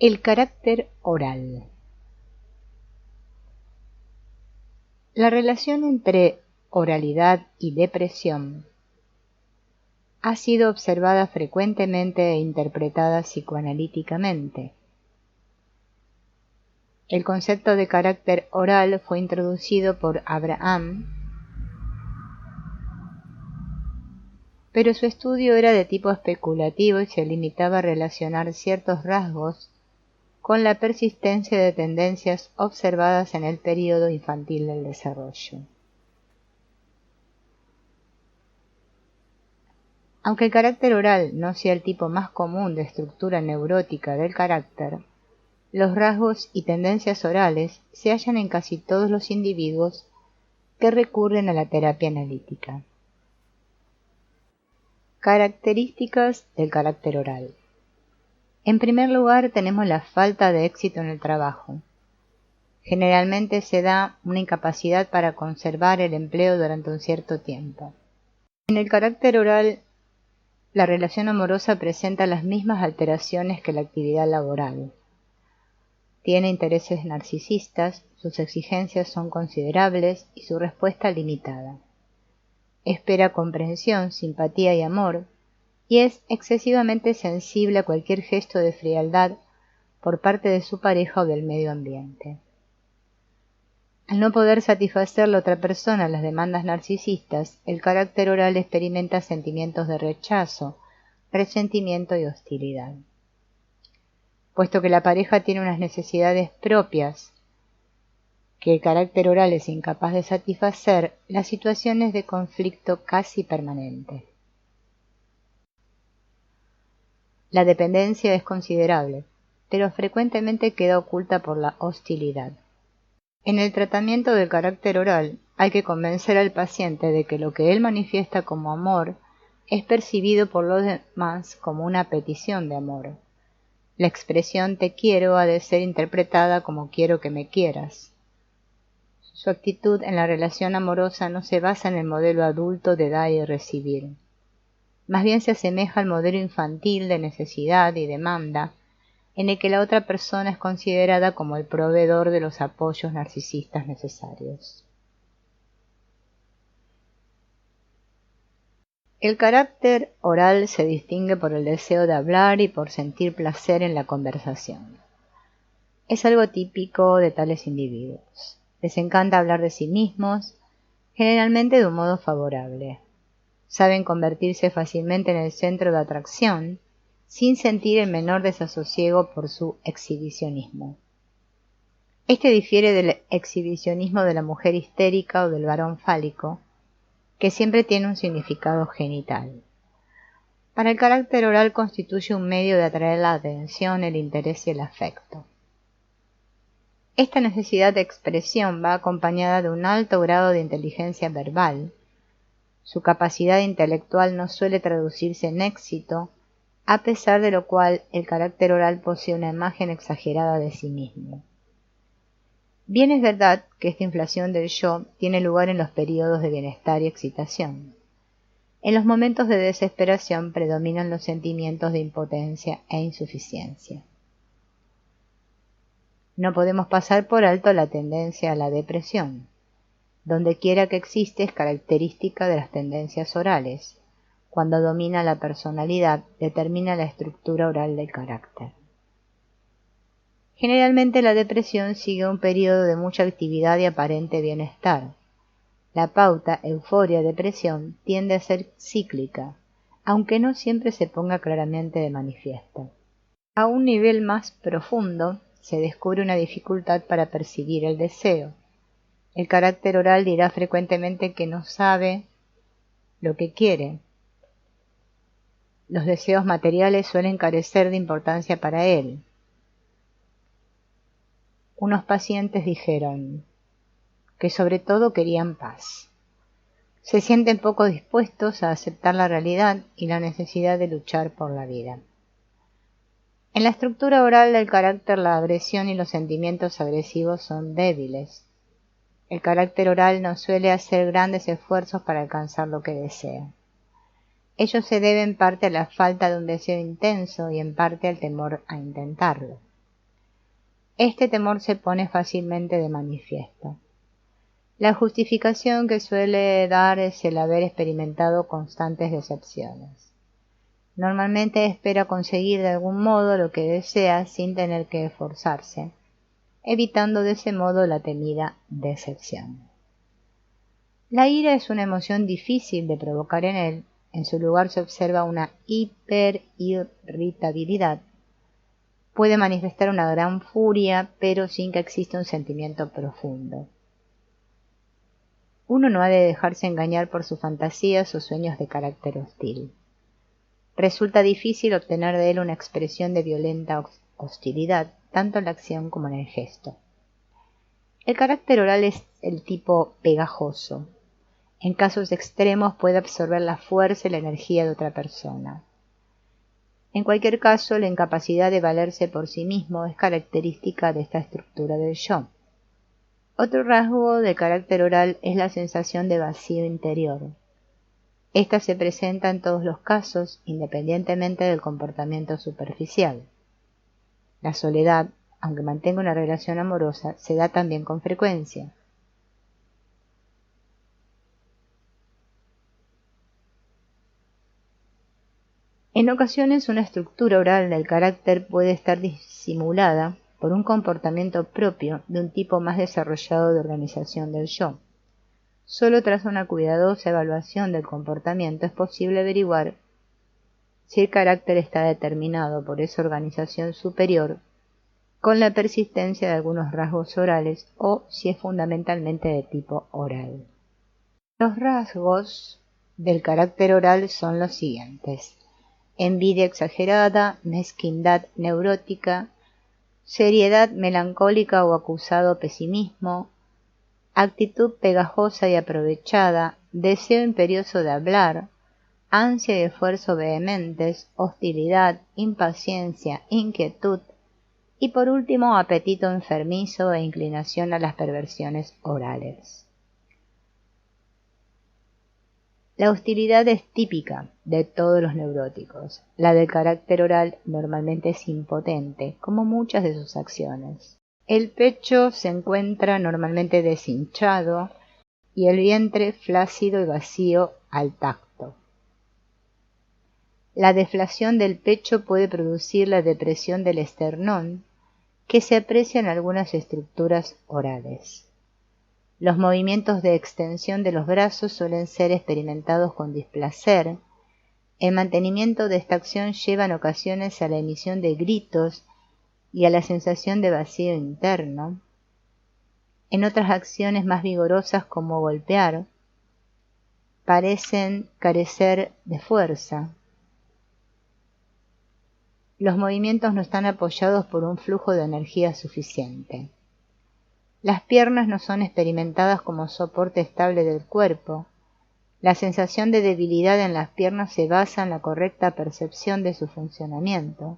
El carácter oral. La relación entre oralidad y depresión ha sido observada frecuentemente e interpretada psicoanalíticamente. El concepto de carácter oral fue introducido por Abraham, pero su estudio era de tipo especulativo y se limitaba a relacionar ciertos rasgos con la persistencia de tendencias observadas en el período infantil del desarrollo. Aunque el carácter oral no sea el tipo más común de estructura neurótica del carácter, los rasgos y tendencias orales se hallan en casi todos los individuos que recurren a la terapia analítica. Características del carácter oral. En primer lugar, tenemos la falta de éxito en el trabajo. Generalmente se da una incapacidad para conservar el empleo durante un cierto tiempo. En el carácter oral, la relación amorosa presenta las mismas alteraciones que la actividad laboral. Tiene intereses narcisistas, sus exigencias son considerables y su respuesta limitada. Espera comprensión, simpatía y amor, y es excesivamente sensible a cualquier gesto de frialdad por parte de su pareja o del medio ambiente. Al no poder satisfacer la otra persona las demandas narcisistas, el carácter oral experimenta sentimientos de rechazo, resentimiento y hostilidad. Puesto que la pareja tiene unas necesidades propias que el carácter oral es incapaz de satisfacer, la situación es de conflicto casi permanente. La dependencia es considerable, pero frecuentemente queda oculta por la hostilidad. En el tratamiento del carácter oral hay que convencer al paciente de que lo que él manifiesta como amor es percibido por los demás como una petición de amor. La expresión te quiero ha de ser interpretada como quiero que me quieras. Su actitud en la relación amorosa no se basa en el modelo adulto de dar y recibir. Más bien se asemeja al modelo infantil de necesidad y demanda, en el que la otra persona es considerada como el proveedor de los apoyos narcisistas necesarios. El carácter oral se distingue por el deseo de hablar y por sentir placer en la conversación. Es algo típico de tales individuos. Les encanta hablar de sí mismos, generalmente de un modo favorable. Saben convertirse fácilmente en el centro de atracción, sin sentir el menor desasosiego por su exhibicionismo. Este difiere del exhibicionismo de la mujer histérica o del varón fálico, que siempre tiene un significado genital. Para el carácter oral constituye un medio de atraer la atención, el interés y el afecto. Esta necesidad de expresión va acompañada de un alto grado de inteligencia verbal. Su capacidad intelectual no suele traducirse en éxito, a pesar de lo cual el carácter oral posee una imagen exagerada de sí mismo. Bien es verdad que esta inflación del yo tiene lugar en los periodos de bienestar y excitación. En los momentos de desesperación predominan los sentimientos de impotencia e insuficiencia. No podemos pasar por alto la tendencia a la depresión. Donde quiera que existe es característica de las tendencias orales. Cuando domina la personalidad, determina la estructura oral del carácter. Generalmente la depresión sigue un periodo de mucha actividad y aparente bienestar. La pauta euforia-depresión tiende a ser cíclica, aunque no siempre se ponga claramente de manifiesto. A un nivel más profundo se descubre una dificultad para percibir el deseo. El carácter oral dirá frecuentemente que no sabe lo que quiere. Los deseos materiales suelen carecer de importancia para él. Unos pacientes dijeron que sobre todo querían paz. Se sienten poco dispuestos a aceptar la realidad y la necesidad de luchar por la vida. En la estructura oral del carácter, la agresión y los sentimientos agresivos son débiles. El carácter oral no suele hacer grandes esfuerzos para alcanzar lo que desea. Ello se debe en parte a la falta de un deseo intenso y en parte al temor a intentarlo. este temor se pone fácilmente de manifiesto. La justificación que suele dar es el haber experimentado constantes decepciones. Normalmente espera conseguir de algún modo lo que desea sin tener que esforzarse, evitando de ese modo la temida decepción. La ira es una emoción difícil de provocar en él. En su lugar se observa una hiperirritabilidad. Puede manifestar una gran furia, pero sin que exista un sentimiento profundo. Uno no ha de dejarse engañar por sus fantasías o sueños de carácter hostil. Resulta difícil obtener de él una expresión de violenta hostilidad, tanto en la acción como en el gesto. El carácter oral es el tipo pegajoso. En casos extremos puede absorber la fuerza y la energía de otra persona. En cualquier caso, la incapacidad de valerse por sí mismo es característica de esta estructura del yo. Otro rasgo del carácter oral es la sensación de vacío interior. Esta se presenta en todos los casos, independientemente del comportamiento superficial. La soledad, aunque mantenga una relación amorosa, se da también con frecuencia. En ocasiones, una estructura oral del carácter puede estar disimulada por un comportamiento propio de un tipo más desarrollado de organización del yo. Solo tras una cuidadosa evaluación del comportamiento es posible averiguar si el carácter está determinado por esa organización superior con la persistencia de algunos rasgos orales o si es fundamentalmente de tipo oral. Los rasgos del carácter oral son los siguientes: envidia exagerada, mezquindad neurótica, seriedad melancólica o acusado pesimismo, actitud pegajosa y aprovechada, deseo imperioso de hablar, ansia y esfuerzo vehementes, hostilidad, impaciencia, inquietud y por último apetito enfermizo e inclinación a las perversiones orales. La hostilidad es típica de todos los neuróticos. La del carácter oral normalmente es impotente, como muchas de sus acciones. El pecho se encuentra normalmente deshinchado y el vientre flácido y vacío al tacto. La deflación del pecho puede producir la depresión del esternón, que se aprecia en algunas estructuras orales. Los movimientos de extensión de los brazos suelen ser experimentados con displacer. El mantenimiento de esta acción lleva en ocasiones a la emisión de gritos y a la sensación de vacío interno. En otras acciones más vigorosas, como golpear, parecen carecer de fuerza. Los movimientos no están apoyados por un flujo de energía suficiente. Las piernas no son experimentadas como soporte estable del cuerpo. La sensación de debilidad en las piernas se basa en la correcta percepción de su funcionamiento.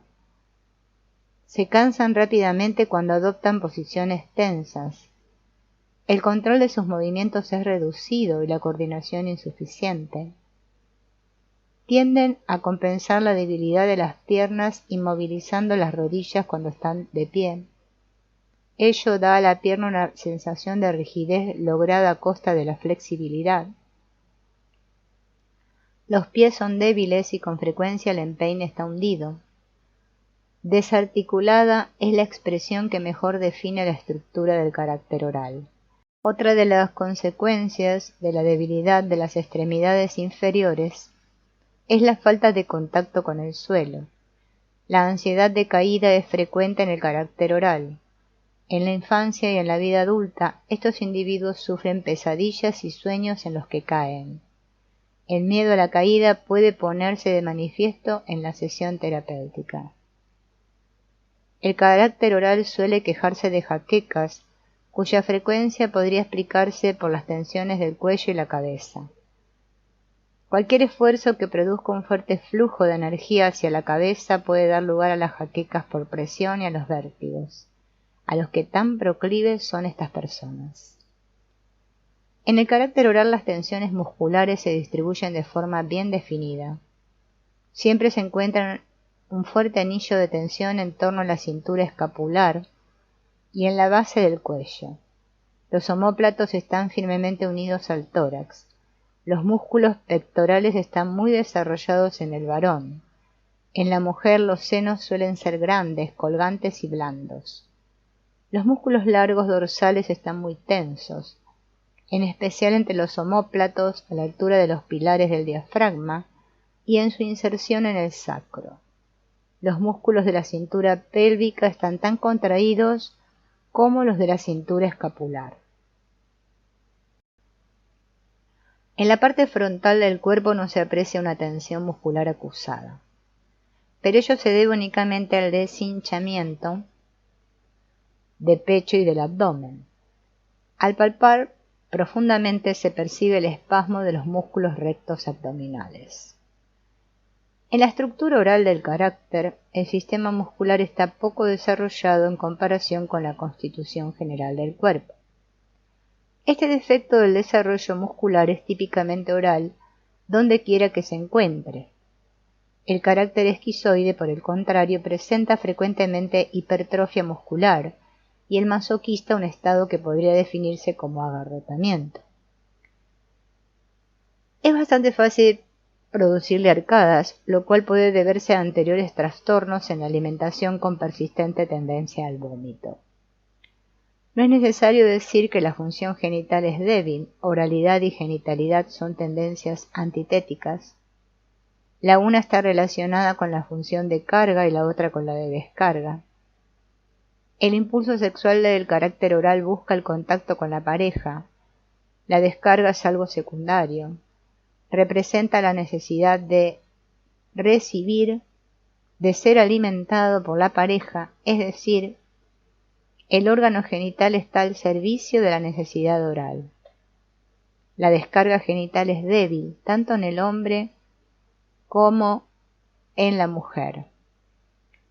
Se cansan rápidamente cuando adoptan posiciones tensas. El control de sus movimientos es reducido y la coordinación insuficiente. Tienden a compensar la debilidad de las piernas inmovilizando las rodillas cuando están de pie. Ello da a la pierna una sensación de rigidez lograda a costa de la flexibilidad. Los pies son débiles y con frecuencia el empeine está hundido. Desarticulada es la expresión que mejor define la estructura del carácter oral. Otra de las consecuencias de la debilidad de las extremidades inferiores es la falta de contacto con el suelo. La ansiedad de caída es frecuente en el carácter oral. En la infancia y en la vida adulta, estos individuos sufren pesadillas y sueños en los que caen. El miedo a la caída puede ponerse de manifiesto en la sesión terapéutica. El carácter oral suele quejarse de jaquecas, cuya frecuencia podría explicarse por las tensiones del cuello y la cabeza. Cualquier esfuerzo que produzca un fuerte flujo de energía hacia la cabeza puede dar lugar a las jaquecas por presión y a los vértigos, a los que tan proclives son estas personas. En el carácter oral las tensiones musculares se distribuyen de forma bien definida. Siempre se encuentra un fuerte anillo de tensión en torno a la cintura escapular, y en la base del cuello. Los omóplatos están firmemente unidos al tórax. Los músculos pectorales están muy desarrollados en el varón. En la mujer los senos suelen ser grandes, colgantes y blandos. Los músculos largos dorsales están muy tensos, en especial entre los omóplatos, a la altura de los pilares del diafragma y en su inserción en el sacro. Los músculos de la cintura pélvica están tan contraídos como los de la cintura escapular. En la parte frontal del cuerpo no se aprecia una tensión muscular acusada, pero ello se debe únicamente al deshinchamiento de pecho y del abdomen. Al palpar profundamente se percibe el espasmo de los músculos rectos abdominales. En la estructura oral del carácter, el sistema muscular está poco desarrollado en comparación con la constitución general del cuerpo. Este defecto del desarrollo muscular es típicamente oral, donde quiera que se encuentre. El carácter esquizoide, por el contrario, presenta frecuentemente hipertrofia muscular, y el masoquista un estado que podría definirse como agarrotamiento. Es bastante fácil producirle arcadas, lo cual puede deberse a anteriores trastornos en la alimentación con persistente tendencia al vómito. No es necesario decir que la función genital es débil. Oralidad y genitalidad son tendencias antitéticas. La una está relacionada con la función de carga y la otra con la de descarga. El impulso sexual del carácter oral busca el contacto con la pareja. La descarga es algo secundario. Representa la necesidad de recibir, de ser alimentado por la pareja, es decir, el órgano genital está al servicio de la necesidad oral. La descarga genital es débil, tanto en el hombre como en la mujer.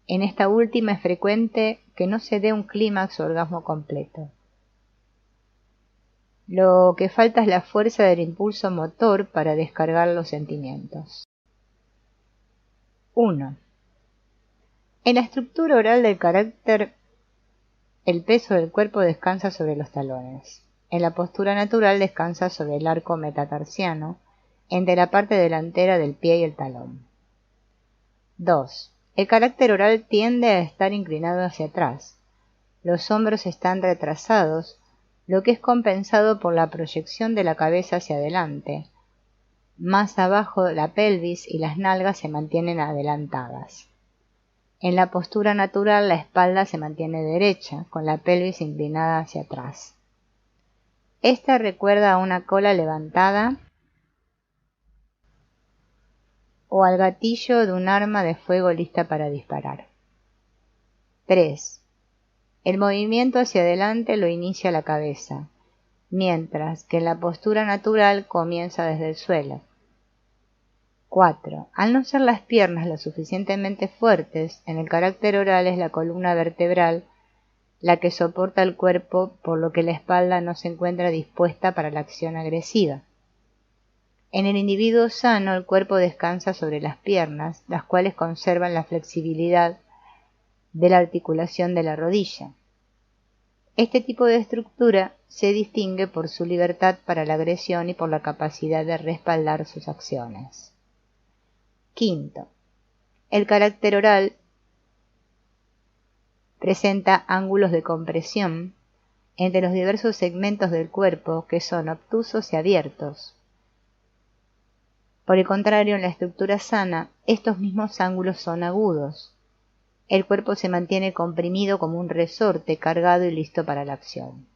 En esta última es frecuente que no se dé un clímax o orgasmo completo. Lo que falta es la fuerza del impulso motor para descargar los sentimientos. 1. En la estructura oral del carácter, el peso del cuerpo descansa sobre los talones. En la postura natural descansa sobre el arco metatarsiano, entre la parte delantera del pie y el talón. 2. El carácter oral tiende a estar inclinado hacia atrás. Los hombros están retrasados, lo que es compensado por la proyección de la cabeza hacia adelante. Más abajo la pelvis y las nalgas se mantienen adelantadas. En la postura natural la espalda se mantiene derecha, con la pelvis inclinada hacia atrás. Esta recuerda a una cola levantada o al gatillo de un arma de fuego lista para disparar. 3. El movimiento hacia adelante lo inicia la cabeza, mientras que en la postura natural comienza desde el suelo. 4. Al no ser las piernas lo suficientemente fuertes, en el carácter oral es la columna vertebral la que soporta el cuerpo, por lo que la espalda no se encuentra dispuesta para la acción agresiva. En el individuo sano el cuerpo descansa sobre las piernas, las cuales conservan la flexibilidad de la articulación de la rodilla. Este tipo de estructura se distingue por su libertad para la agresión y por la capacidad de respaldar sus acciones. 5. El carácter oral presenta ángulos de compresión entre los diversos segmentos del cuerpo que son obtusos y abiertos. Por el contrario, en la estructura sana, estos mismos ángulos son agudos. El cuerpo se mantiene comprimido como un resorte cargado y listo para la acción.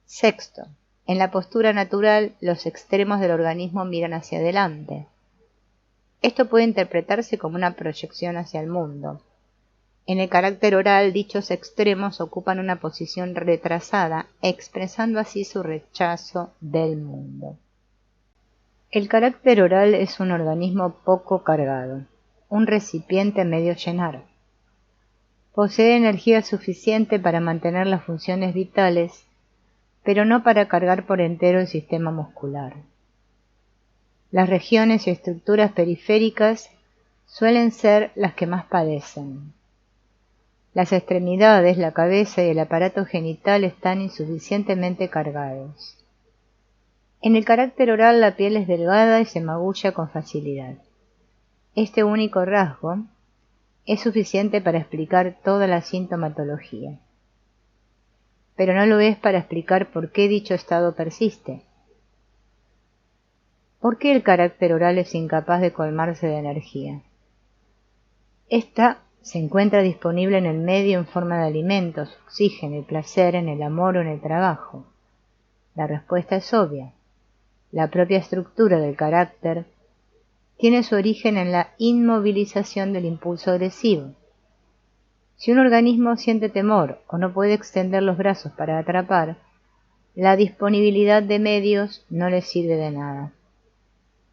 6. En la postura natural, los extremos del organismo miran hacia adelante. Esto puede interpretarse como una proyección hacia el mundo. En el carácter oral, dichos extremos ocupan una posición retrasada, expresando así su rechazo del mundo. El carácter oral es un organismo poco cargado, un recipiente medio llenar. Posee energía suficiente para mantener las funciones vitales, pero no para cargar por entero el sistema muscular. Las regiones y estructuras periféricas suelen ser las que más padecen. Las extremidades, la cabeza y el aparato genital están insuficientemente cargados. En el carácter oral la piel es delgada y se magulla con facilidad. Este único rasgo es suficiente para explicar toda la sintomatología. Pero no lo es para explicar por qué dicho estado persiste. ¿Por qué el carácter oral es incapaz de colmarse de energía? Esta se encuentra disponible en el medio en forma de alimentos, oxígeno y placer, en el amor o en el trabajo. La respuesta es obvia. La propia estructura del carácter tiene su origen en la inmovilización del impulso agresivo. Si un organismo siente temor o no puede extender los brazos para atrapar, la disponibilidad de medios no le sirve de nada.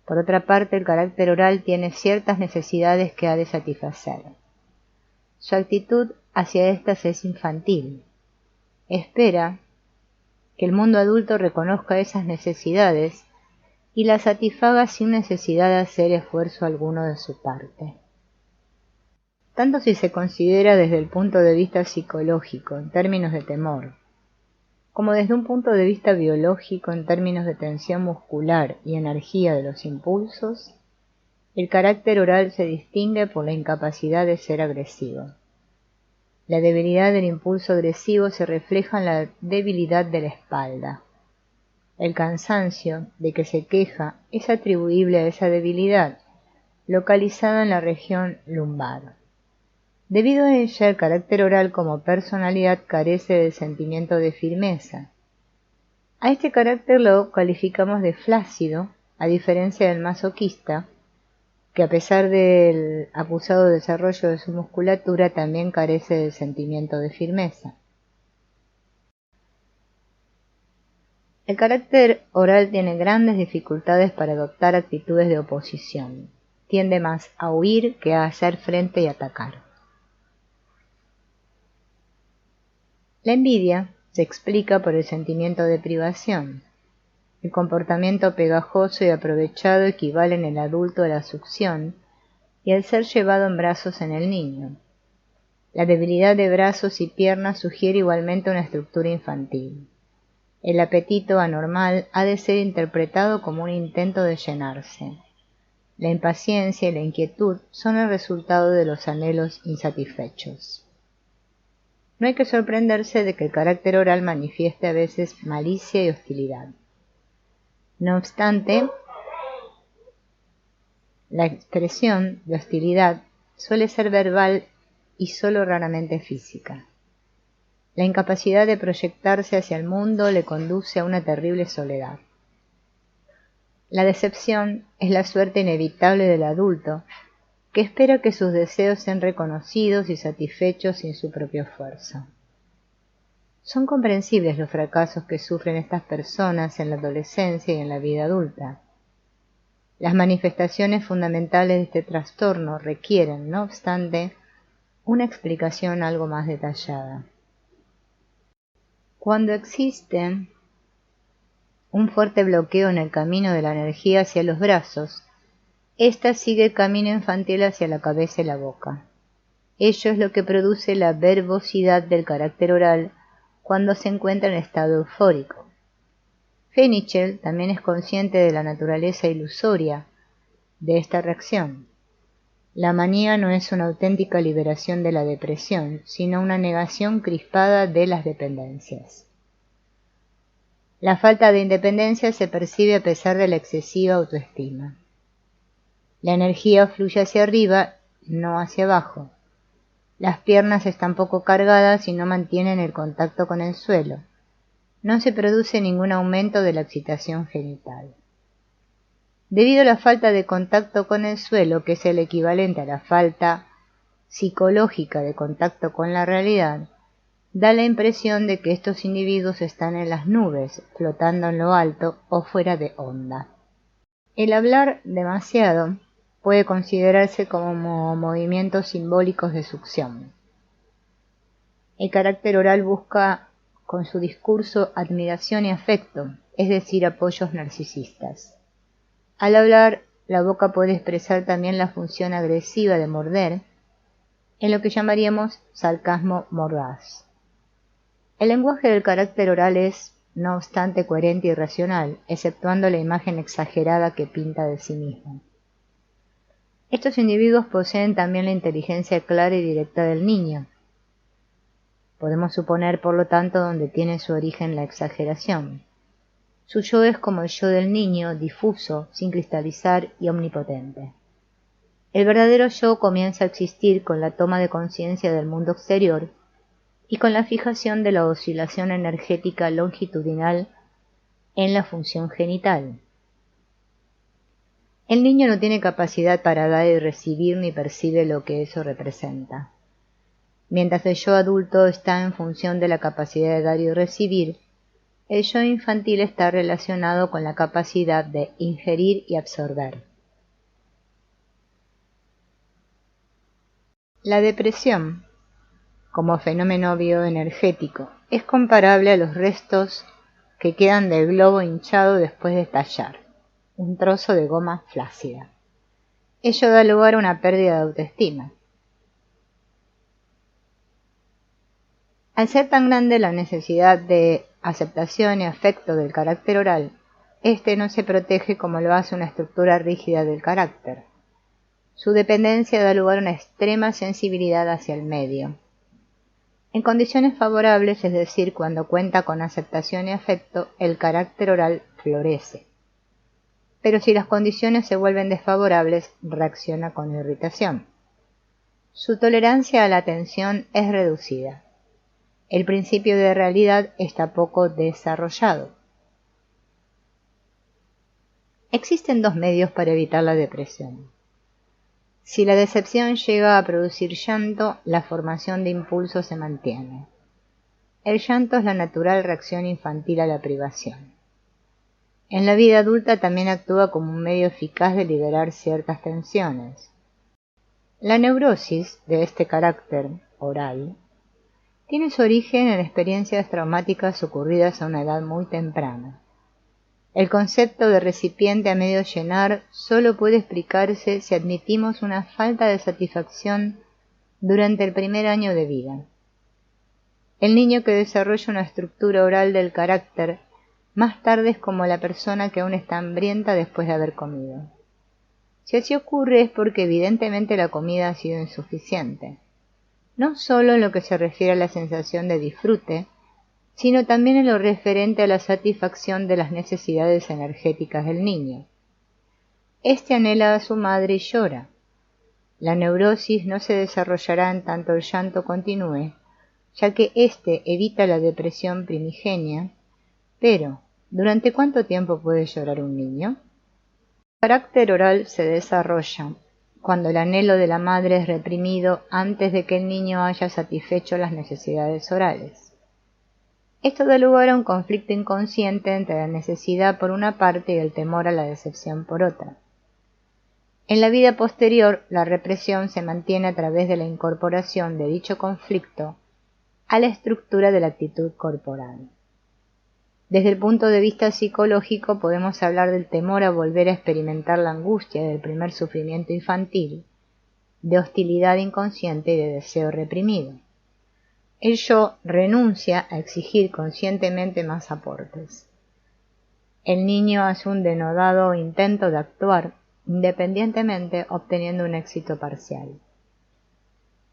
Por otra parte, el carácter oral tiene ciertas necesidades que ha de satisfacer. Su actitud hacia estas es infantil. Espera que el mundo adulto reconozca esas necesidades y las satisfaga sin necesidad de hacer esfuerzo alguno de su parte. Tanto si se considera desde el punto de vista psicológico, en términos de temor, como desde un punto de vista biológico, en términos de tensión muscular y energía de los impulsos, el carácter oral se distingue por la incapacidad de ser agresivo. La debilidad del impulso agresivo se refleja en la debilidad de la espalda. El cansancio de que se queja es atribuible a esa debilidad, localizada en la región lumbar. Debido a ella, el carácter oral como personalidad carece del sentimiento de firmeza. A este carácter lo calificamos de flácido, a diferencia del masoquista, que a pesar del acusado desarrollo de su musculatura también carece del sentimiento de firmeza. El carácter oral tiene grandes dificultades para adoptar actitudes de oposición. Tiende más a huir que a hacer frente y atacar. La envidia se explica por el sentimiento de privación. El comportamiento pegajoso y aprovechado equivale en el adulto a la succión y al ser llevado en brazos en el niño. La debilidad de brazos y piernas sugiere igualmente una estructura infantil. El apetito anormal ha de ser interpretado como un intento de llenarse. La impaciencia y la inquietud son el resultado de los anhelos insatisfechos. No hay que sorprenderse de que el carácter oral manifieste a veces malicia y hostilidad. No obstante, la expresión de hostilidad suele ser verbal y solo raramente física. La incapacidad de proyectarse hacia el mundo le conduce a una terrible soledad. La decepción es la suerte inevitable del adulto, que espera que sus deseos sean reconocidos y satisfechos sin su propio esfuerzo. Son comprensibles los fracasos que sufren estas personas en la adolescencia y en la vida adulta. Las manifestaciones fundamentales de este trastorno requieren, no obstante, una explicación algo más detallada. Cuando existe un fuerte bloqueo en el camino de la energía hacia los brazos, ésta sigue el camino infantil hacia la cabeza y la boca. Ello es lo que produce la verbosidad del carácter oral cuando se encuentra en estado eufórico. Heinkel también es consciente de la naturaleza ilusoria de esta reacción. La manía no es una auténtica liberación de la depresión, sino una negación crispada de las dependencias. La falta de independencia se percibe a pesar de la excesiva autoestima. La energía fluye hacia arriba, no hacia abajo. Las piernas están poco cargadas y no mantienen el contacto con el suelo. No se produce ningún aumento de la excitación genital. Debido a la falta de contacto con el suelo, que es el equivalente a la falta psicológica de contacto con la realidad, da la impresión de que estos individuos están en las nubes, flotando en lo alto o fuera de onda. El hablar demasiado puede considerarse como movimientos simbólicos de succión. El carácter oral busca con su discurso admiración y afecto, es decir, apoyos narcisistas. Al hablar, la boca puede expresar también la función agresiva de morder, en lo que llamaríamos sarcasmo mordaz. El lenguaje del carácter oral es, no obstante, coherente y racional, exceptuando la imagen exagerada que pinta de sí mismo. Estos individuos poseen también la inteligencia clara y directa del niño. Podemos suponer, por lo tanto, donde tiene su origen la exageración. Su yo es como el yo del niño, difuso, sin cristalizar y omnipotente. El verdadero yo comienza a existir con la toma de conciencia del mundo exterior y con la fijación de la oscilación energética longitudinal en la función genital. El niño no tiene capacidad para dar y recibir ni percibe lo que eso representa. Mientras el yo adulto está en función de la capacidad de dar y recibir, el yo infantil está relacionado con la capacidad de ingerir y absorber. La depresión, como fenómeno bioenergético, es comparable a los restos que quedan del globo hinchado después de estallar, un trozo de goma flácida. Ello da lugar a una pérdida de autoestima. Al ser tan grande la necesidad de aceptación y afecto del carácter oral, éste no se protege como lo hace una estructura rígida del carácter. Su dependencia da lugar a una extrema sensibilidad hacia el medio. En condiciones favorables, es decir, cuando cuenta con aceptación y afecto, el carácter oral florece. Pero si las condiciones se vuelven desfavorables, reacciona con irritación. Su tolerancia a la tensión es reducida. El principio de realidad está poco desarrollado. Existen dos medios para evitar la depresión. Si la decepción llega a producir llanto, la formación de impulsos se mantiene. El llanto es la natural reacción infantil a la privación. En la vida adulta también actúa como un medio eficaz de liberar ciertas tensiones. La neurosis de este carácter oral tiene su origen en experiencias traumáticas ocurridas a una edad muy temprana. El concepto de recipiente a medio llenar solo puede explicarse si admitimos una falta de satisfacción durante el primer año de vida. El niño que desarrolla una estructura oral del carácter más tarde es como la persona que aún está hambrienta después de haber comido. Si así ocurre es porque evidentemente la comida ha sido insuficiente, no solo en lo que se refiere a la sensación de disfrute, sino también en lo referente a la satisfacción de las necesidades energéticas del niño. Este anhela a su madre y llora. La neurosis no se desarrollará en tanto el llanto continúe, ya que éste evita la depresión primigenia, pero ¿durante cuánto tiempo puede llorar un niño? El carácter oral se desarrolla cuando el anhelo de la madre es reprimido antes de que el niño haya satisfecho las necesidades orales. Esto da lugar a un conflicto inconsciente entre la necesidad por una parte y el temor a la decepción por otra. En la vida posterior, la represión se mantiene a través de la incorporación de dicho conflicto a la estructura de la actitud corporal. Desde el punto de vista psicológico podemos hablar del temor a volver a experimentar la angustia del primer sufrimiento infantil, de hostilidad inconsciente y de deseo reprimido. El yo renuncia a exigir conscientemente más aportes. El niño hace un denodado intento de actuar independientemente, obteniendo un éxito parcial.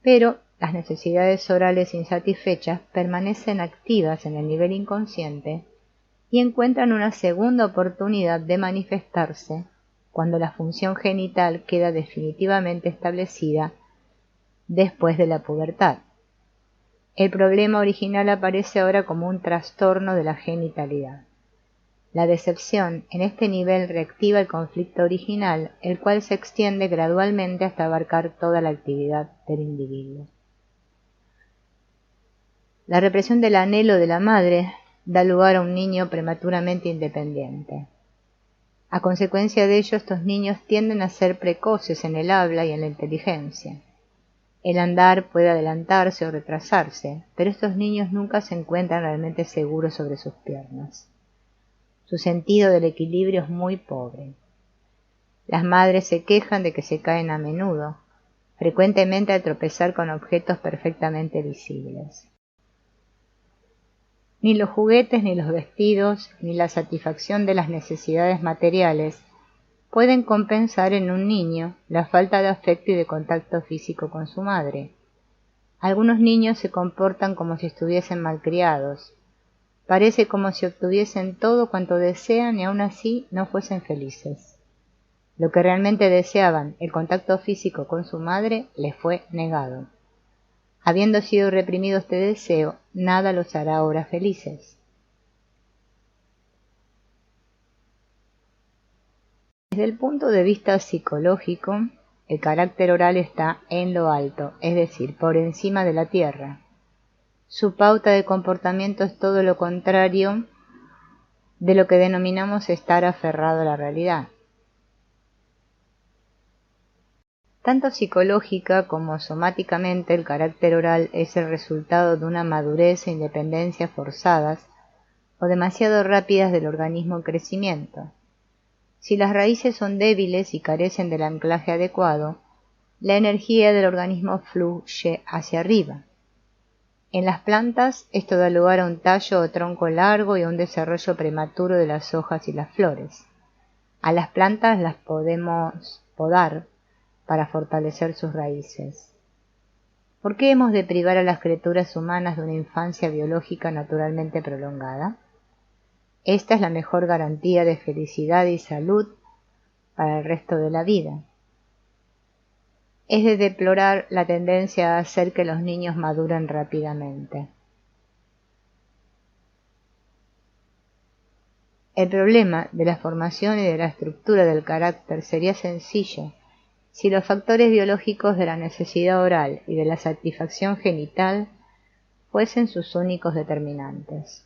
Pero las necesidades orales insatisfechas permanecen activas en el nivel inconsciente y encuentran una segunda oportunidad de manifestarse cuando la función genital queda definitivamente establecida después de la pubertad. El problema original aparece ahora como un trastorno de la genitalidad. La decepción en este nivel reactiva el conflicto original, el cual se extiende gradualmente hasta abarcar toda la actividad del individuo. La represión del anhelo de la madre da lugar a un niño prematuramente independiente. A consecuencia de ello, estos niños tienden a ser precoces en el habla y en la inteligencia. El andar puede adelantarse o retrasarse, pero estos niños nunca se encuentran realmente seguros sobre sus piernas. Su sentido del equilibrio es muy pobre. Las madres se quejan de que se caen a menudo, frecuentemente al tropezar con objetos perfectamente visibles. Ni los juguetes, ni los vestidos, ni la satisfacción de las necesidades materiales pueden compensar en un niño la falta de afecto y de contacto físico con su madre. Algunos niños se comportan como si estuviesen malcriados. Parece como si obtuviesen todo cuanto desean y aún así no fuesen felices. Lo que realmente deseaban, el contacto físico con su madre, les fue negado. Habiendo sido reprimido este deseo, nada los hará ahora felices. Desde el punto de vista psicológico, el carácter oral está en lo alto, es decir, por encima de la tierra. Su pauta de comportamiento es todo lo contrario de lo que denominamos estar aferrado a la realidad. Tanto psicológica como somáticamente, el carácter oral es el resultado de una madurez e independencia forzadas o demasiado rápidas del organismo en crecimiento. Si las raíces son débiles y carecen del anclaje adecuado, la energía del organismo fluye hacia arriba. En las plantas, esto da lugar a un tallo o tronco largo y a un desarrollo prematuro de las hojas y las flores. A las plantas las podemos podar para fortalecer sus raíces. ¿Por qué hemos de privar a las criaturas humanas de una infancia biológica naturalmente prolongada? Esta es la mejor garantía de felicidad y salud para el resto de la vida. Es de deplorar la tendencia a hacer que los niños maduren rápidamente. El problema de la formación y de la estructura del carácter sería sencillo si los factores biológicos de la necesidad oral y de la satisfacción genital fuesen sus únicos determinantes.